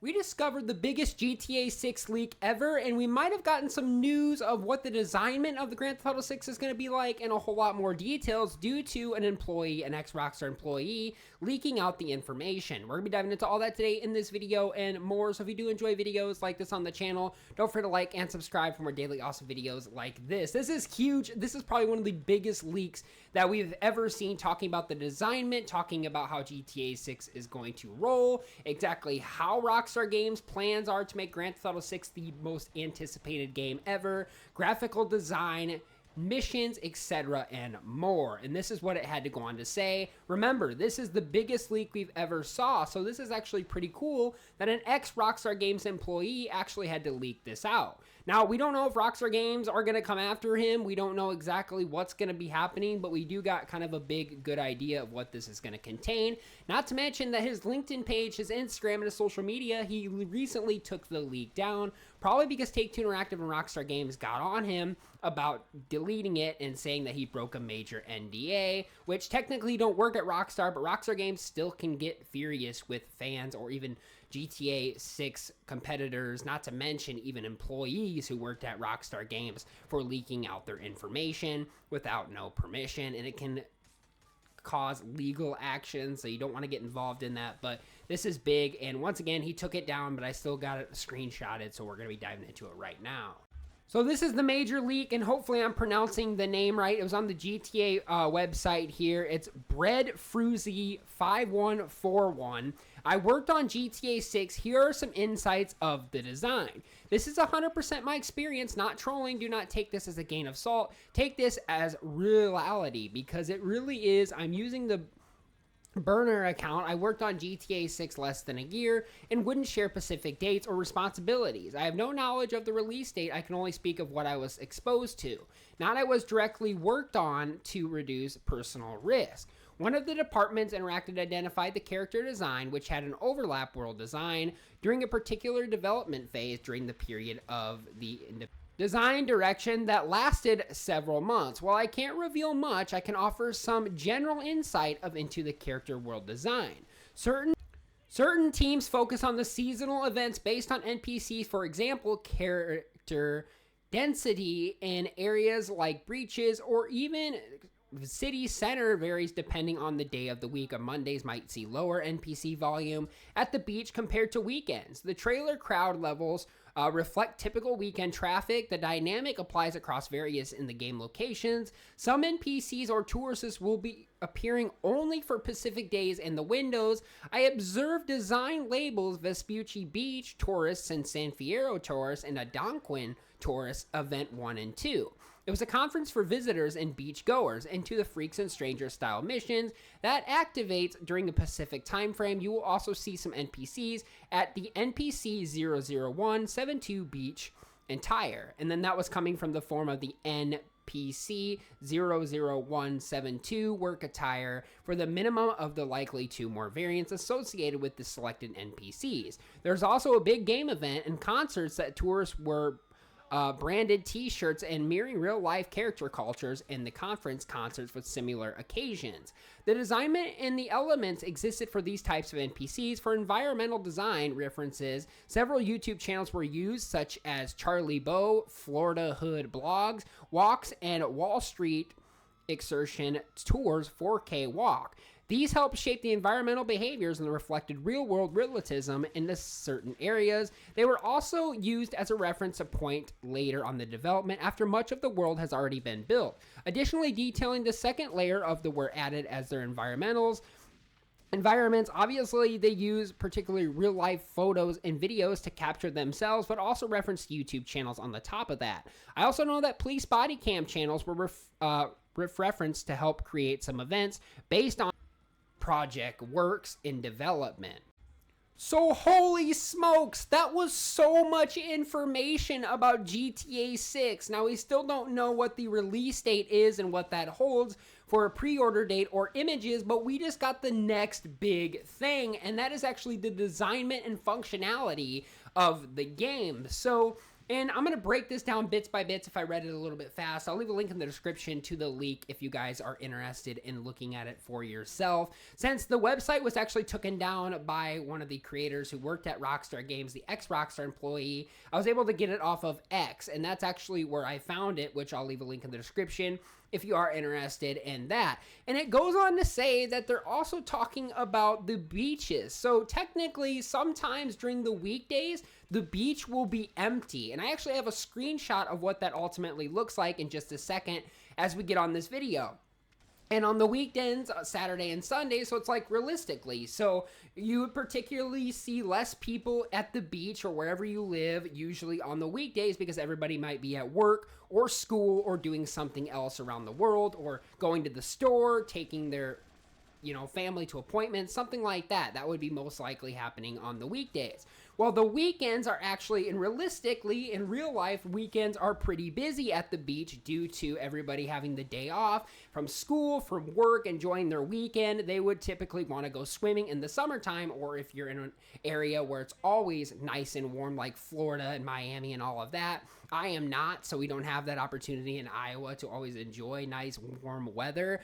We discovered the biggest GTA 6 leak ever, and we might have gotten some news of what the designment of the Grand Theft Auto 6 is going to be like, and a whole lot more details due to an ex-Rockstar employee, leaking out the information. We're going to be diving into all that today in this video and more, so if you do enjoy videos like this on the channel, don't forget to like and subscribe for more daily awesome videos like this. This is huge. This is probably one of the biggest leaks that we've ever seen, talking about the designment, talking about how GTA 6 is going to roll, exactly how Rockstar Games' plans are to make Grand Theft Auto 6 the most anticipated game ever, graphical design, missions, etc., and more. And this is what it had to go on to say. Remember, this is the biggest leak we've ever saw, so this is actually pretty cool that an ex-Rockstar Games employee actually had to leak this out. Now, we don't know if Rockstar Games are going to come after him. We don't know exactly what's going to be happening, but we do got kind of a good idea of what this is going to contain. Not to mention that his LinkedIn page, his Instagram, and his social media, he recently took the leak down, probably because Take-Two Interactive and Rockstar Games got on him about deleting it and saying that he broke a major NDA, which technically don't work at Rockstar, but Rockstar Games still can get furious with fans or even GTA 6 competitors, not to mention even employees who worked at Rockstar Games, for leaking out their information without no permission, and it can cause legal action, so you don't want to get involved in that. But this is big, and once again, he took it down, but I still got it screenshotted, so we're going to be diving into it right now. So this is the major leak, and hopefully I'm pronouncing the name right. It was on the GTA website here. It's Breadfruzy5141. I worked on GTA 6. Here are some insights of the design. This is 100% my experience, not trolling. Do not take this as a grain of salt. Take this as reality, because it really is. I'm using the burner account. I worked on GTA 6 less than a year and wouldn't share specific dates or responsibilities. I have no knowledge of the release date. I can only speak of what I was exposed to. Not I was directly worked on to reduce personal risk. One of the departments interacted identified the character design, which had an overlap world design during a particular development phase during the period of the design direction that lasted several months. While I can't reveal much, I can offer some general insight into the character world design. Certain teams focus on the seasonal events based on NPCs, for example, character density in areas like breaches, or even city center varies depending on the day of the week. On Mondays might see lower NPC volume at the beach compared to weekends. The trailer crowd levels reflect typical weekend traffic. The dynamic applies across various in-the-game locations. Some NPCs or tourists will be appearing only for Pacific days in the windows. I observed design labels Vespucci Beach tourists and San Fierro tourists and Algonquin tourists event 1 and 2. It was a conference for visitors and beach goers into the Freaks and Strangers style missions that activates during a Pacific time frame. You will also see some NPCs at the NPC 00172 Beach and Tire. And then that was coming from the form of the NPC 00172 work attire for the minimum of the likely 2 more variants associated with the selected NPCs. There's also a big game event and concerts that tourists were branded t-shirts and mirroring real-life character cultures in the conference concerts with similar occasions. The design and the elements existed for these types of NPCs. For environmental design references, several YouTube channels were used, such as Charlie Bow, Florida Hood Blogs, Walks, and Wall Street Exertion Tours 4K Walk. These help shape the environmental behaviors and the reflected real-world realism into certain areas. They were also used as a reference point later on the development after much of the world has already been built. Additionally, detailing the second layer of the were added as their environments. Obviously, they use particularly real-life photos and videos to capture themselves, but also reference YouTube channels on the top of that. I also know that police body cam channels were referenced to help create some events based on project works in development. So holy smokes, that was so much information about GTA 6. Now we still don't know what the release date is and what that holds for a pre-order date or images, but we just got the next big thing, and that is actually the designment and functionality of the game. So And I'm going to break this down bits by bits if I read it a little bit fast. I'll leave a link in the description to the leak if you guys are interested in looking at it for yourself. Since the website was actually taken down by one of the creators who worked at Rockstar Games, the ex-Rockstar employee, I was able to get it off of X, and that's actually where I found it, which I'll leave a link in the description if you are interested in that. And it goes on to say that they're also talking about the beaches. So technically, sometimes during the weekdays, the beach will be empty. And I actually have a screenshot of what that ultimately looks like in just a second as we get on this video. And on the weekends, Saturday and Sunday, so it's like realistically. So you would particularly see less people at the beach or wherever you live, usually on the weekdays, because everybody might be at work or school or doing something else around the world, or going to the store, taking their family to appointments, something like that. That would be most likely happening on the weekdays. Well, the weekends are actually, and realistically, in real life, weekends are pretty busy at the beach due to everybody having the day off from school, from work, enjoying their weekend. They would typically want to go swimming in the summertime, or if you're in an area where it's always nice and warm, like Florida and Miami and all of that. I am not, so we don't have that opportunity in Iowa to always enjoy nice warm weather,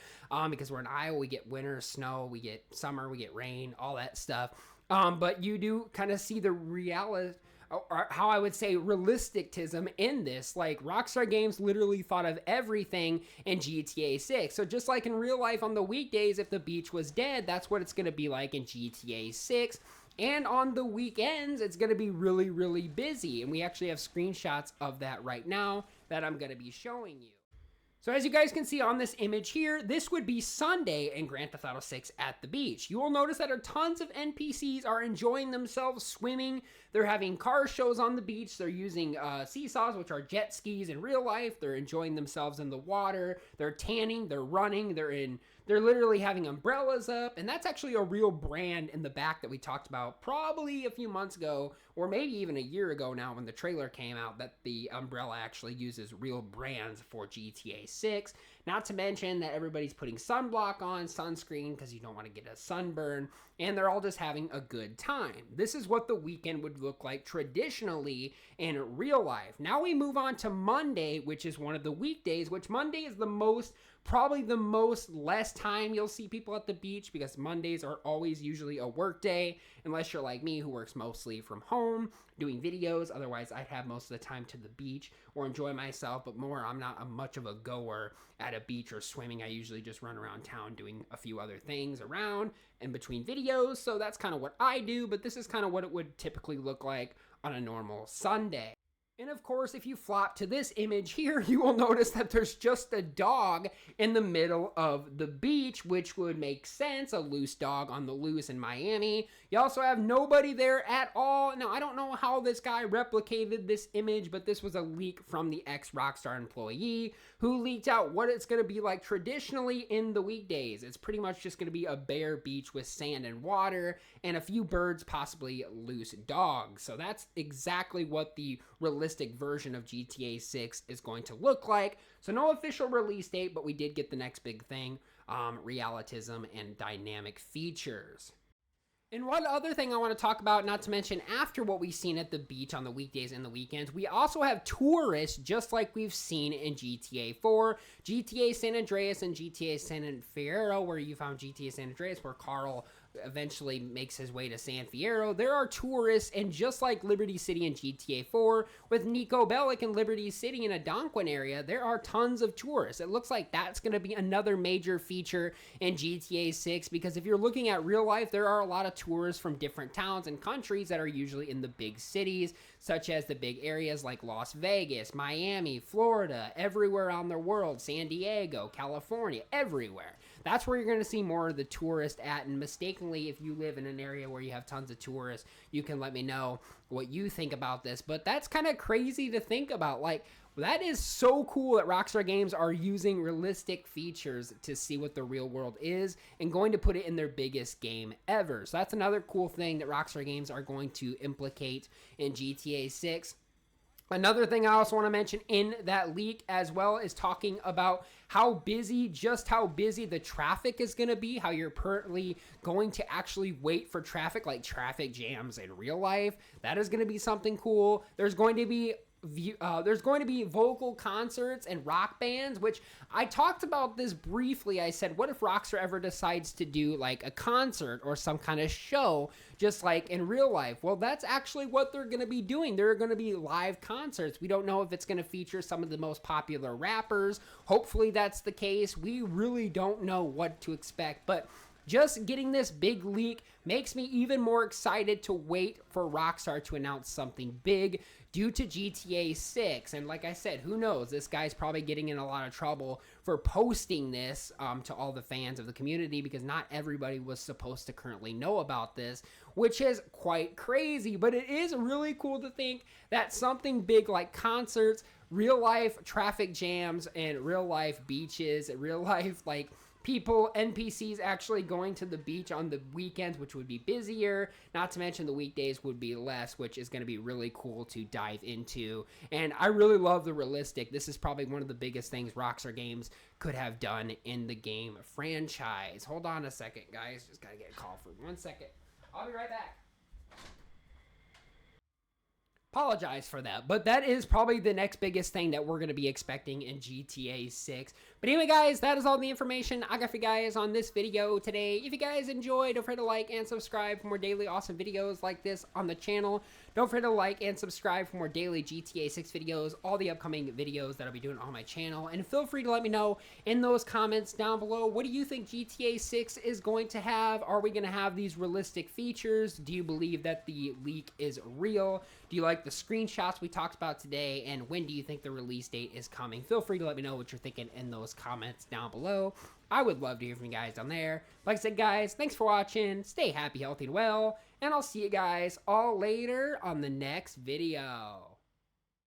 because we're in Iowa. We get winter, snow, we get summer, we get rain, all that stuff. But you do kind of see the reality, or how I would say realisticism in this. Like, Rockstar Games literally thought of everything in GTA 6. So just like in real life on the weekdays, if the beach was dead, that's what it's going to be like in GTA 6. And on the weekends, it's going to be really, really busy. And we actually have screenshots of that right now that I'm going to be showing you. So as you guys can see on this image here, this would be Sunday in Grand Theft Auto 6 at the beach. You will notice that tons of NPCs are enjoying themselves swimming. They're having car shows on the beach. They're using seesaws, which are jet skis in real life. They're enjoying themselves in the water. They're tanning. They're running. They're literally having umbrellas up. And that's actually a real brand in the back that we talked about probably a few months ago, or maybe even a year ago now when the trailer came out, that the umbrella actually uses real brands for GTA 6. Not to mention that everybody's putting sunblock on, sunscreen, because you don't want to get a sunburn, and they're all just having a good time. This is what the weekend would look like traditionally in real life. Now we move on to Monday, which is one of the weekdays, which Monday is probably the most less time you'll see people at the beach, because Mondays are always usually a work day, unless you're like me who works mostly from home doing videos. Otherwise, I'd have most of the time to the beach or enjoy myself, but I'm not much of a goer at a beach or swimming. I usually just run around town doing a few other things around in between videos. So that's kind of what I do, but this is kind of what it would typically look like on a normal Sunday. And of course, if you flop to this image here, you will notice that there's just a dog in the middle of the beach, which would make sense, a loose dog on the loose in Miami. You also have nobody there at all. Now, I don't know how this guy replicated this image, but this was a leak from the ex-Rockstar employee who leaked out what it's going to be like traditionally in the weekdays. It's pretty much just going to be a bare beach with sand and water and a few birds, possibly loose dogs. So that's exactly what the realistic version of GTA 6 is going to look like. So no official release date, but we did get the next big thing, realism and dynamic features. And one other thing I want to talk about, not to mention after what we've seen at the beach on the weekdays and the weekends, we also have tourists just like we've seen in GTA 4, GTA San Andreas, and GTA San Fierro, where you found GTA San Andreas, where Carl eventually makes his way to San Fierro. There are tourists, and just like Liberty City in GTA 4, with Niko Bellic in Liberty City in a Donquin area, there are tons of tourists. It looks like that's going to be another major feature in GTA 6, because if you're looking at real life, there are a lot of tourists from different towns and countries that are usually in the big cities, such as the big areas like Las Vegas, Miami, Florida, everywhere around the world, San Diego, California, everywhere. That's where you're going to see more of the tourists at, and mistakenly, if you live in an area where you have tons of tourists, you can let me know what you think about this. But that's kind of crazy to think about. Like, that is so cool that Rockstar Games are using realistic features to see what the real world is and going to put it in their biggest game ever. So that's another cool thing that Rockstar Games are going to implicate in GTA 6. Another thing I also want to mention in that leak as well is talking about how busy the traffic is going to be, how you're currently going to actually wait for traffic, like traffic jams in real life. That is going to be something cool. There's going to be there's going to be vocal concerts and rock bands, which I talked about this briefly. I said, what if Rockstar ever decides to do like a concert or some kind of show just like in real life? Well, that's actually what they're going to be doing. They're going to be live concerts. We don't know if it's going to feature some of the most popular rappers. Hopefully that's the case. We really don't know what to expect, but just getting this big leak makes me even more excited to wait for Rockstar to announce something big due to GTA 6. And like I said, who knows? This guy's probably getting in a lot of trouble for posting this to all the fans of the community, because not everybody was supposed to currently know about this, which is quite crazy. But it is really cool to think that something big like concerts, real life traffic jams, and real life beaches, real life like people, NPCs actually going to the beach on the weekends, which would be busier, not to mention the weekdays would be less, which is going to be really cool to dive into. And I really love the realistic. This is probably one of the biggest things Rockstar Games could have done in the game franchise. Hold on a second, guys. Just got to get a call for 1 second. I'll be right back. Apologize for that, but that is probably the next biggest thing that we're going to be expecting in GTA 6. But anyway, guys, that is all the information I got for you guys on this video today. If you guys enjoyed, don't forget to like and subscribe for more daily awesome videos like this on the channel. Don't forget to like and subscribe for more daily GTA 6 videos, all the upcoming videos that I'll be doing on my channel. And feel free to let me know in those comments down below, what do you think GTA 6 is going to have? Are we going to have these realistic features? Do you believe that the leak is real? Do you like the screenshots we talked about today? And when do you think the release date is coming? Feel free to let me know what you're thinking in those comments down below. I would love to hear from you guys down there. Like I said, guys, thanks for watching. Stay happy, healthy, and well. And I'll see you guys all later on the next video.